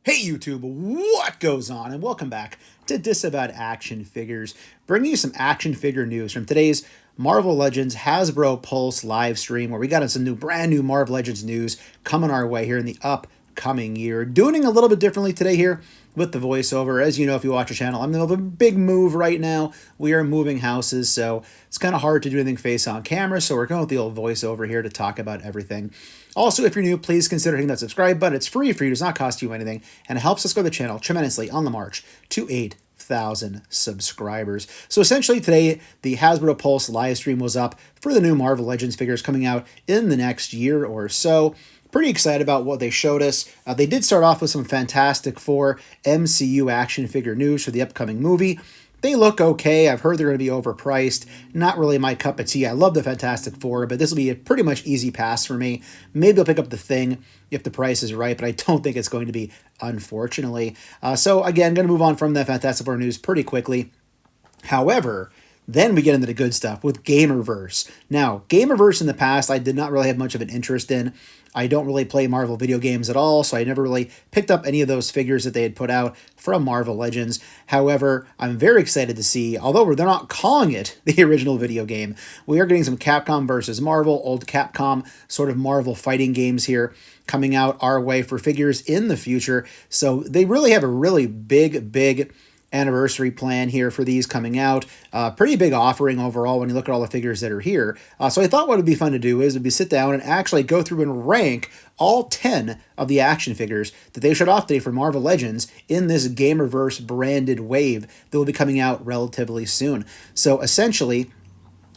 Hey YouTube, what goes on? And welcome back to Disavowed Action Figures, bringing you some action figure news from today's Marvel Legends Hasbro Pulse live stream, where we got some brand new Marvel Legends news coming our way here in the upcoming year. Doing a little bit differently today here with the voiceover. As you know, if you watch the channel, I'm in the middle of a big move right now. We are moving houses, so it's kind of hard to do anything face on camera, so we're going with the old voiceover here to talk about everything. Also, if you're new, please consider hitting that subscribe button. It's free for you, does not cost you anything, and it helps us grow the channel tremendously on the march to 8,000 subscribers. So essentially today, the Hasbro Pulse live stream was up for the new Marvel Legends figures coming out in the next year or so. Pretty excited about what they showed us. They did start off with some Fantastic Four MCU action figure news for the upcoming movie. They look okay. I've heard they're going to be overpriced. Not really my cup of tea. I love the Fantastic Four, but this will be a pretty much easy pass for me. Maybe I'll pick up the Thing if the price is right, but I don't think it's going to be, unfortunately. So again, going to move on from the Fantastic Four news pretty quickly. However, then we get into the good stuff with Gamerverse. Now, Gamerverse in the past, I did not really have much of an interest in. I don't really play Marvel video games at all, so I never really picked up any of those figures that they had put out from Marvel Legends. However, I'm very excited to see, although they're not calling it the original video game, we are getting some Capcom versus Marvel, old Capcom sort of Marvel fighting games here coming out our way for figures in the future. So they really have a really big anniversary plan here for these coming out. Pretty big offering overall when you look at all the figures that are here. So I thought what would be fun to do is sit down and actually go through and rank all 10 of the action figures that they showed off today for Marvel Legends in this Gamerverse branded wave that will be coming out relatively soon. So essentially,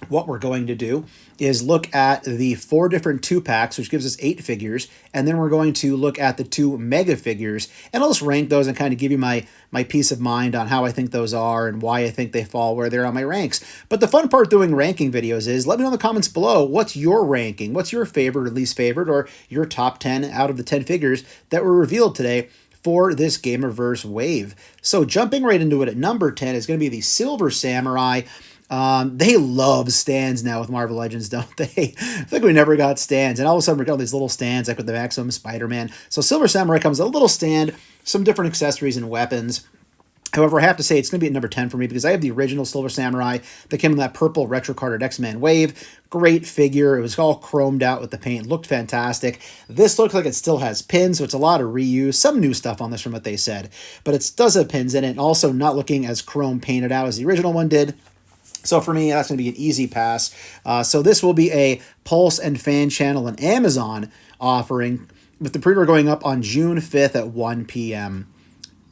what we're going to do is look at the 4 different 2-packs, which gives us 8 figures, and then we're going to look at the 2 mega figures, and I'll just rank those and kind of give you my peace of mind on how I think those are and why I think they fall where they're on my ranks. But the fun part doing ranking videos is, let me know in the comments below, what's your ranking? What's your favorite or least favorite, or your top 10 out of the 10 figures that were revealed today for this Gamerverse wave? So jumping right into it at number 10 is going to be the Silver Samurai. They love stands now with Marvel Legends, don't they? I think we never got stands, and all of a sudden we got all these little stands like with the Maximum Spider-Man. So Silver Samurai comes with a little stand, some different accessories and weapons. However, I have to say it's going to be at number 10 for me because I have the original Silver Samurai that came in that purple retro-carded X-Men wave. Great figure. It was all chromed out with the paint. Looked fantastic. This looks like it still has pins, so it's a lot of reuse. Some new stuff on this from what they said. But it does have pins in it, and also not looking as chrome painted out as the original one did. So for me, that's going to be an easy pass. So this will be a Pulse and Fan Channel and Amazon offering, with the pre-order going up on June 5th at 1 p.m.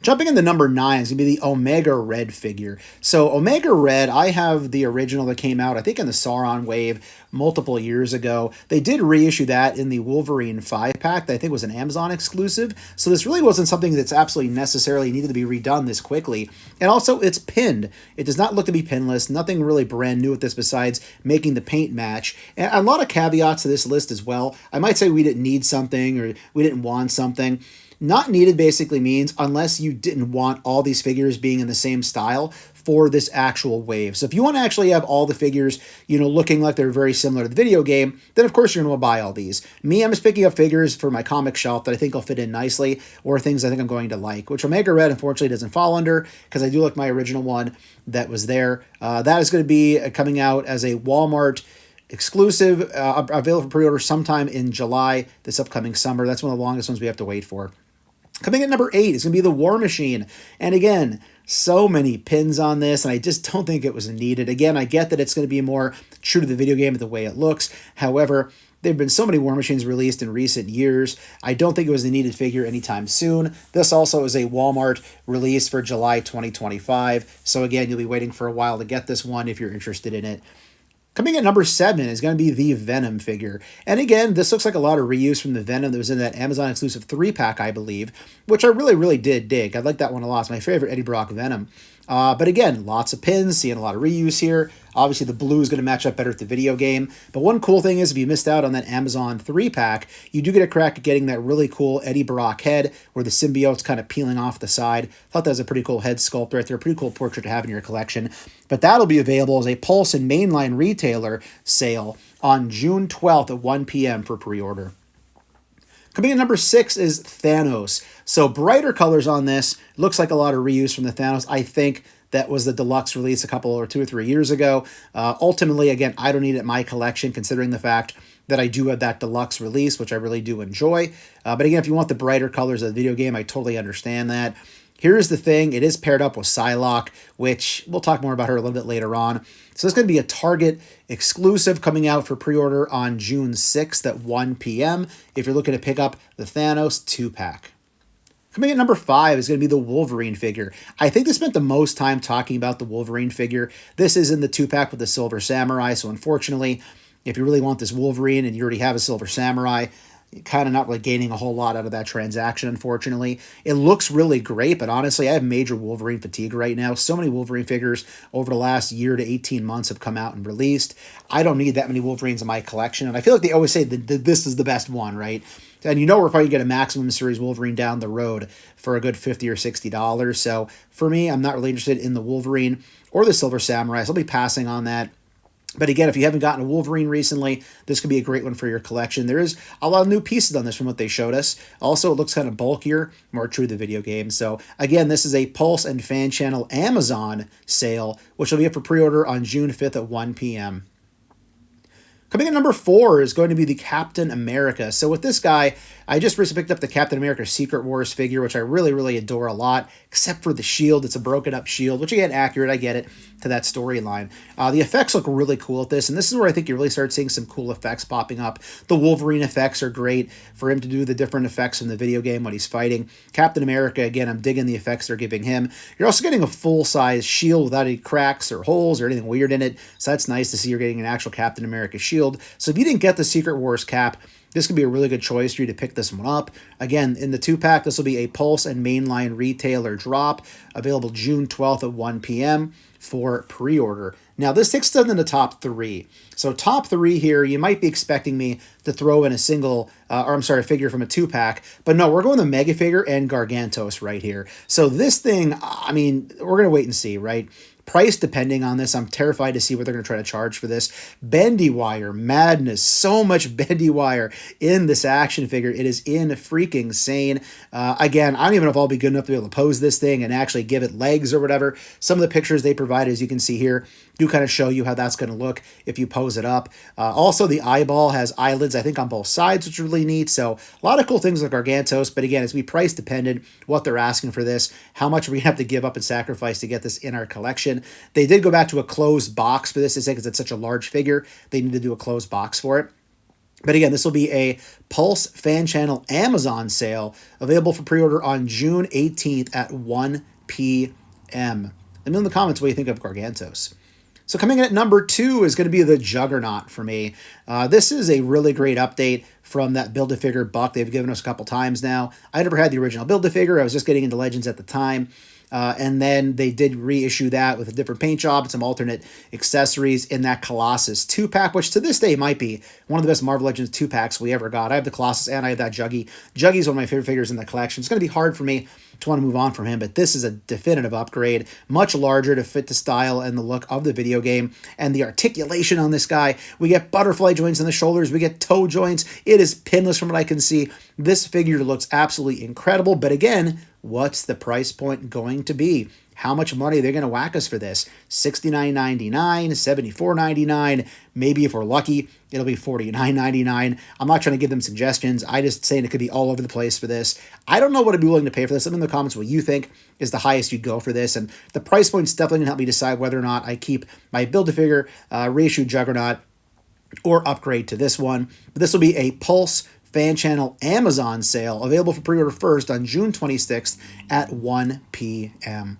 Jumping into number 9 is going to be the Omega Red figure. So Omega Red, I have the original that came out, I think, in the Sauron wave multiple years ago. They did reissue that in the Wolverine 5-pack that I think was an Amazon exclusive. So this really wasn't something that's absolutely necessarily needed to be redone this quickly. And also, it's pinned. It does not look to be pinless. Nothing really brand new with this besides making the paint match. And a lot of caveats to this list as well. I might say we didn't need something or we didn't want something. Not needed basically means unless you didn't want all these figures being in the same style for this actual wave. So if you want to actually have all the figures, looking like they're very similar to the video game, then of course you're going to buy all these. Me, I'm just picking up figures for my comic shelf that I think will fit in nicely, or things I think I'm going to like, which Omega Red unfortunately doesn't fall under because I do like my original one that was there. That is going to be coming out as a Walmart exclusive, available for pre-order sometime in July this upcoming summer. That's one of the longest ones we have to wait for. Coming at number 8 is going to be the War Machine. And again, so many pins on this, and I just don't think it was needed. Again, I get that it's going to be more true to the video game the way it looks. However, there have been so many War Machines released in recent years. I don't think it was a needed figure anytime soon. This also is a Walmart release for July 2025. So again, you'll be waiting for a while to get this one if you're interested in it. Coming at number 7 is going to be the Venom figure. And again, this looks like a lot of reuse from the Venom that was in that Amazon exclusive 3-pack, I believe, which I really did dig. I like that one a lot. It's my favorite Eddie Brock Venom. But again, lots of pins, seeing a lot of reuse here. Obviously, the blue is going to match up better with the video game. But one cool thing is, if you missed out on that Amazon 3-pack, you do get a crack at getting that really cool Eddie Brock head, where the symbiote's kind of peeling off the side. Thought that was a pretty cool head sculpt right there. Pretty cool portrait to have in your collection. But that'll be available as a Pulse and Mainline retailer sale on June 12th at 1 p.m. for pre-order. Coming in number 6 is Thanos. So brighter colors on this. Looks like a lot of reuse from the Thanos. I think that was the deluxe release a couple or 2 or 3 years ago. Ultimately, again, I don't need it in my collection considering the fact that I do have that deluxe release, which I really do enjoy. But again, if you want the brighter colors of the video game, I totally understand that. Here's the thing. It is paired up with Psylock, which we'll talk more about her a little bit later on. So it's going to be a Target exclusive coming out for pre-order on June 6th at 1 p.m. if you're looking to pick up the Thanos 2-pack. Coming in number 5 is going to be the Wolverine figure. I think they spent the most time talking about the Wolverine figure. This is in the 2-pack with the Silver Samurai, so unfortunately, if you really want this Wolverine and you already have a Silver Samurai, you're kind of not really gaining a whole lot out of that transaction, unfortunately. It looks really great, but honestly, I have major Wolverine fatigue right now. So many Wolverine figures over the last year to 18 months have come out and released. I don't need that many Wolverines in my collection, and I feel like they always say that this is the best one, right? And you know we're probably going to get a Maximum Series Wolverine down the road for a good $50 or $60. So for me, I'm not really interested in the Wolverine or the Silver Samurai, so I'll be passing on that. But again, if you haven't gotten a Wolverine recently, this could be a great one for your collection. There is a lot of new pieces on this from what they showed us. Also, it looks kind of bulkier, more true to the video game. So again, this is a Pulse and Fan Channel Amazon sale, which will be up for pre-order on June 5th at 1 p.m. Coming in number 4 is going to be the Captain America. So with this guy, I just recently picked up the Captain America Secret Wars figure, which I really, really adore a lot, except for the shield. It's a broken up shield, which again, accurate, I get it, to that storyline. The effects look really cool at this, and this is where I think you really start seeing some cool effects popping up. The Wolverine effects are great for him to do the different effects in the video game when he's fighting. Captain America, again, I'm digging the effects they're giving him. You're also getting a full-size shield without any cracks or holes or anything weird in it, so that's nice to see you're getting an actual Captain America shield. So if you didn't get the Secret Wars cap, this could be a really good choice for you to pick this one up. Again, in the 2-pack, this will be a Pulse and Mainline retailer drop, available June 12th at 1 p.m. for pre-order. Now, this takes us in the top 3. So top 3 here, you might be expecting me to throw in a figure from a 2-pack, but no, we're going the Mega Figure and Gargantos right here. So this thing, I mean, we're going to wait and see, right? Price depending on this. I'm terrified to see what they're going to try to charge for this. Bendy wire, madness, so much bendy wire in this action figure. It is freaking insane. Again, I don't even know if I'll be good enough to be able to pose this thing and actually give it legs or whatever. Some of the pictures they provided, as you can see here, do kind of show you how that's going to look if you pose it up. Also, the eyeball has eyelids, I think, on both sides, which is really neat. So a lot of cool things with Gargantos, but again, it's going to be price dependent, what they're asking for this, how much we have to give up and sacrifice to get this in our collection. They did go back to a closed box for this, because it's such a large figure. They need to do a closed box for it. But again, this will be a Pulse Fan Channel Amazon sale, available for pre-order on June 18th at 1 p.m. Let me know in the comments what you think of Gargantos. So coming in at number 2 is going to be the Juggernaut for me. This is a really great update from that Build-A-Figure buck they've given us a couple times now. I never had the original Build-A-Figure. I was just getting into Legends at the time. And then they did reissue that with a different paint job and some alternate accessories in that Colossus 2-pack, which to this day might be one of the best Marvel Legends 2-packs we ever got. I have the Colossus and I have that Juggy. Juggy's one of my favorite figures in the collection. It's going to be hard for me to want to move on from him, but this is a definitive upgrade, much larger to fit the style and the look of the video game, and the articulation on this guy. We get butterfly joints in the shoulders, we get toe joints. It is pinless from what I can see. This figure looks absolutely incredible, but again, what's the price point going to be? How much money are they going to whack us for this? $69.99, $74.99, maybe if we're lucky, it'll be $49.99. I'm not trying to give them suggestions. I just saying it could be all over the place for this. I don't know what I'd be willing to pay for this. Let me know in the comments what you think is the highest you'd go for this. And the price point's definitely going to help me decide whether or not I keep my Build-A-Figure, reissue Juggernaut, or upgrade to this one. But this will be a Pulse Fan Channel Amazon sale, available for pre-order first on June 26th at 1 p.m.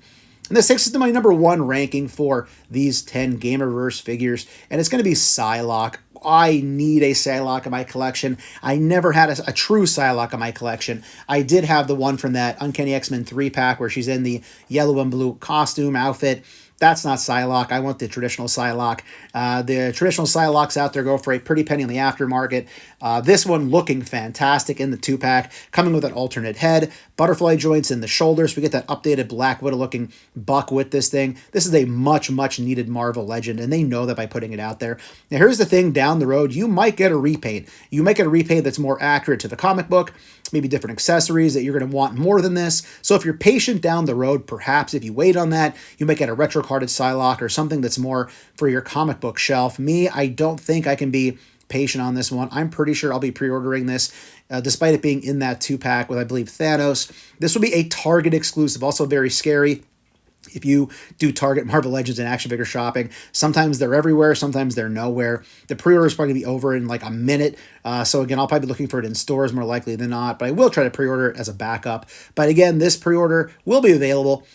And this takes us to my number 1 ranking for these 10 Gamerverse figures, and it's going to be Psylock. I need a Psylock in my collection. I never had a true Psylock in my collection. I did have the one from that Uncanny X-Men 3-pack where she's in the yellow and blue costume outfit. That's not Psylock. I want the traditional Psylock. The traditional Psylocks out there go for a pretty penny on the aftermarket. This one looking fantastic in the 2-pack, coming with an alternate head, butterfly joints in the shoulders. We get that updated Black Widow looking buck with this thing. This is a much, much needed Marvel Legend, and they know that by putting it out there. Now, here's the thing, down the road, you might get a repaint. You might get a repaint that's more accurate to the comic book, maybe different accessories that you're going to want more than this. So if you're patient down the road, perhaps if you wait on that, you might get a retro-carded Psylocke or something that's more for your comic book shelf. Me, I don't think I can be patient on this one. I'm pretty sure I'll be pre-ordering this, despite it being in that 2-pack with, I believe, Thanos. This will be a Target exclusive, also very scary. If you do Target Marvel Legends and action figure shopping, sometimes they're everywhere, sometimes they're nowhere. The pre-order is probably going to be over in like a minute. So again, I'll probably be looking for it in stores more likely than not, but I will try to pre-order it as a backup. But again, this pre-order will be available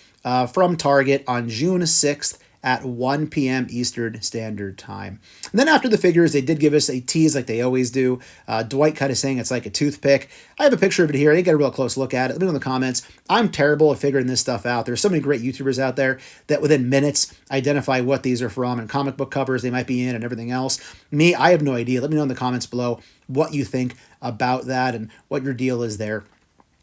from Target on June 6th at 1 p.m. Eastern Standard Time. And then after the figures, they did give us a tease like they always do. Dwight kind of saying it's like a toothpick. I have a picture of it here. I didn't get a real close look at it. Let me know in the comments. I'm terrible at figuring this stuff out. There's so many great YouTubers out there that within minutes identify what these are from and comic book covers they might be in and everything else. Me, I have no idea. Let me know in the comments below what you think about that and what your deal is there.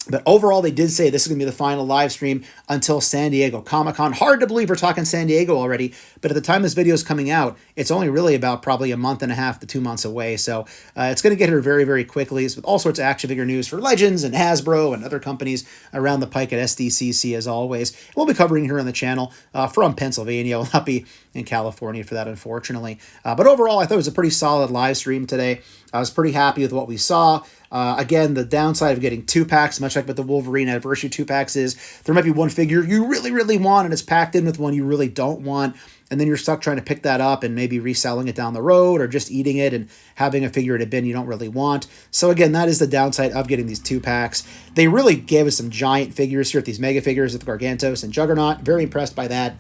But overall, they did say this is going to be the final live stream until San Diego Comic-Con. Hard to believe we're talking San Diego already, but at the time this video is coming out, it's only really about probably a month and a half to 2 months away. So it's going to get here very, very quickly with all sorts of action figure news for Legends and Hasbro and other companies around the pike at SDCC as always. We'll be covering here on the channel from Pennsylvania. We'll not be in California for that, unfortunately. But overall, I thought it was a pretty solid live stream today. I was pretty happy with what we saw. Again, the downside of getting 2-packs, much like what the Wolverine Anniversary 2-packs is, there might be one figure you really, really want, and it's packed in with one you really don't want, and then you're stuck trying to pick that up and maybe reselling it down the road or just eating it and having a figure in a bin you don't really want. So again, that is the downside of getting these 2-packs. They really gave us some giant figures here at these mega figures with Gargantos and Juggernaut. Very impressed by that.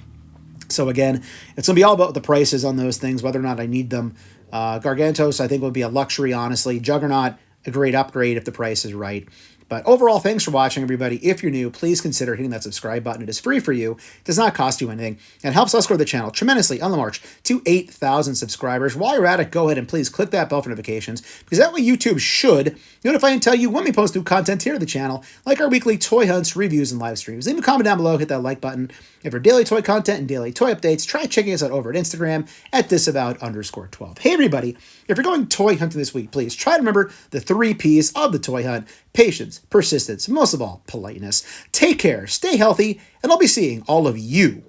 So again, it's going to be all about the prices on those things, whether or not I need them. Gargantos, I think, would be a luxury, honestly. Juggernaut, a great upgrade if the price is right. But overall, thanks for watching, everybody. If you're new, please consider hitting that subscribe button. It is free for you. It does not cost you anything. And helps us grow the channel tremendously on the march to 8,000 subscribers. While you're at it, go ahead and please click that bell for notifications, because that way YouTube should notify and tell you when we post new content here to the channel, like our weekly toy hunts, reviews, and live streams. Leave a comment down below, hit that like button. If for daily toy content and daily toy updates, try checking us out over at Instagram at Disavowed_12. Hey, everybody, if you're going toy hunting this week, please try to remember the 3 Ps of the toy hunt: patience, persistence, most of all, politeness. Take care, stay healthy, and I'll be seeing all of you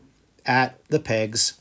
at the pegs.